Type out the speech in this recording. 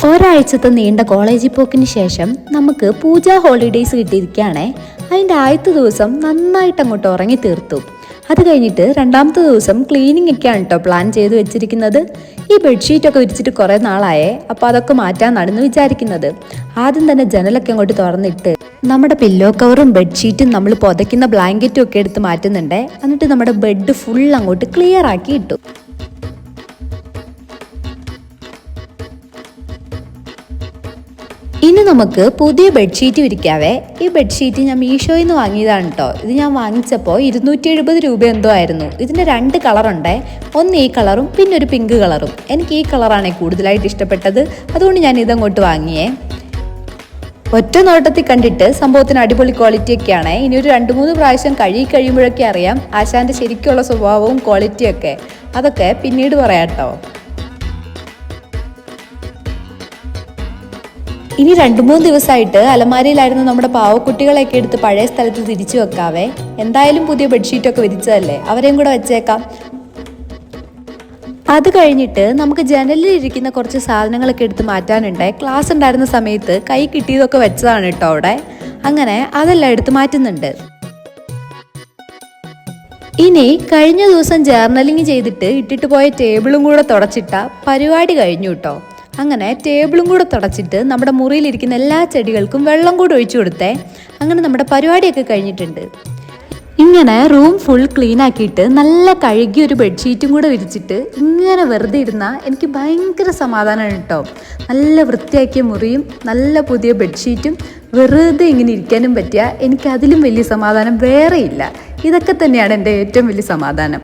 ഒരാഴ്ചത്തെ നീണ്ട കോളേജിൽ പോക്കിന് ശേഷം നമുക്ക് പൂജാ ഹോളിഡേയ്സ് കിട്ടിയിരിക്കുകയാണേ. അതിൻ്റെ ആദ്യത്തെ ദിവസം നന്നായിട്ട് അങ്ങോട്ട് ഉറങ്ങി തീർത്തു. അത് കഴിഞ്ഞിട്ട് രണ്ടാമത്തെ ദിവസം ക്ലീനിങ് ഒക്കെയാണ് കേട്ടോ പ്ലാൻ ചെയ്ത് വെച്ചിരിക്കുന്നത്. ഈ ബെഡ്ഷീറ്റൊക്കെ വിരിച്ചിട്ട് കുറേ നാളായേ, അപ്പോൾ അതൊക്കെ മാറ്റാമെന്നാണെന്ന് വിചാരിക്കുന്നത്. ആദ്യം തന്നെ ജനലൊക്കെ അങ്ങോട്ട് തുറന്നിട്ട് നമ്മുടെ പില്ലോ കവറും ബെഡ്ഷീറ്റും നമ്മൾ പുതയ്ക്കുന്ന ബ്ലാങ്കറ്റും ഒക്കെ എടുത്ത് മാറ്റുന്നുണ്ടേ. എന്നിട്ട് നമ്മുടെ ബെഡ് ഫുൾ അങ്ങോട്ട് ക്ലിയർ ആക്കി ഇട്ടു. ഇനി നമുക്ക് പുതിയ ബെഡ്ഷീറ്റ് വിരിക്കാവേ. ഈ ബെഡ്ഷീറ്റ് ഞാൻ മീഷോയിൽ നിന്ന് വാങ്ങിയതാണ് കേട്ടോ. ഇത് ഞാൻ വാങ്ങിച്ചപ്പോൾ 270 രൂപ എന്തോ ആയിരുന്നു. ഇതിൻ്റെ 2 കളറുണ്ടേ, ഒന്ന് ഈ കളറും പിന്നെ ഒരു പിങ്ക് കളറും. എനിക്ക് ഈ കളറാണ് കൂടുതലായിട്ട് ഇഷ്ടപ്പെട്ടത്, അതുകൊണ്ട് ഞാൻ ഇതങ്ങോട്ട് വാങ്ങിയേ. ഒറ്റ നോട്ടത്തിൽ കണ്ടിട്ട് സംഭവത്തിന് അടിപൊളി ക്വാളിറ്റി ഒക്കെയാണ്. ഇനി ഒരു 2-3 പ്രാവശ്യം കഴിയുമ്പോഴൊക്കെ അറിയാം ആശാന്റെ ശരിക്കുള്ള സ്വഭാവവും ക്വാളിറ്റിയൊക്കെ. അതൊക്കെ പിന്നീട് പറയാം കേട്ടോ. ഇനി 2-3 ദിവസമായിട്ട് അലമാരയിലായിരുന്നു നമ്മുടെ പാവക്കുട്ടികളെയൊക്കെ എടുത്ത് പഴയ സ്ഥലത്ത് തിരിച്ചു വെക്കാവേ. എന്തായാലും പുതിയ ബെഡ്ഷീറ്റൊക്കെ വിരിച്ചതല്ലേ, അവരെയും കൂടെ വെച്ചേക്കാം. അത് കഴിഞ്ഞിട്ട് നമുക്ക് ജനലിൽ ഇരിക്കുന്ന കുറച്ച് സാധനങ്ങളൊക്കെ എടുത്ത് മാറ്റാനുണ്ട്. ക്ലാസ് ഉണ്ടായിരുന്ന സമയത്ത് കൈ കിട്ടിയതൊക്കെ വെച്ചതാണ് കേട്ടോ അവിടെ. അങ്ങനെ അതെല്ലാം എടുത്ത് മാറ്റുന്നുണ്ട്. ഇനി കഴിഞ്ഞ ദിവസം ജേർണലിങ് ചെയ്തിട്ട് ഇട്ടിട്ട് പോയ ടേബിളും കൂടെ തുടച്ചിട്ട പരിപാടി കഴിഞ്ഞു കേട്ടോ. അങ്ങനെ ടേബിളും കൂടെ തുടച്ചിട്ട് നമ്മുടെ മുറിയിലിരിക്കുന്ന എല്ലാ ചെടികൾക്കും വെള്ളം കൂടെ ഒഴിച്ചു കൊടുത്തേ. അങ്ങനെ നമ്മുടെ പരിപാടിയൊക്കെ കഴിഞ്ഞിട്ടുണ്ട്. ഇങ്ങനെ റൂം ഫുൾ ക്ലീൻ ആക്കിയിട്ട് നല്ല കഴുകിയ ഒരു ബെഡ്ഷീറ്റും കൂടെ വിരിച്ചിട്ട് ഇങ്ങനെ വെറുതെ ഇരുന്നാൽ എനിക്ക് ഭയങ്കര സമാധാനമാണ് കേട്ടോ. നല്ല വൃത്തിയാക്കിയ മുറിയും നല്ല പുതിയ ബെഡ്ഷീറ്റും വെറുതെ ഇങ്ങനെ ഇരിക്കാനും പറ്റിയ എനിക്ക് അതിലും വലിയ സമാധാനം വേറെയില്ല. ഇതൊക്കെ തന്നെയാണ് എൻ്റെ ഏറ്റവും വലിയ സമാധാനം.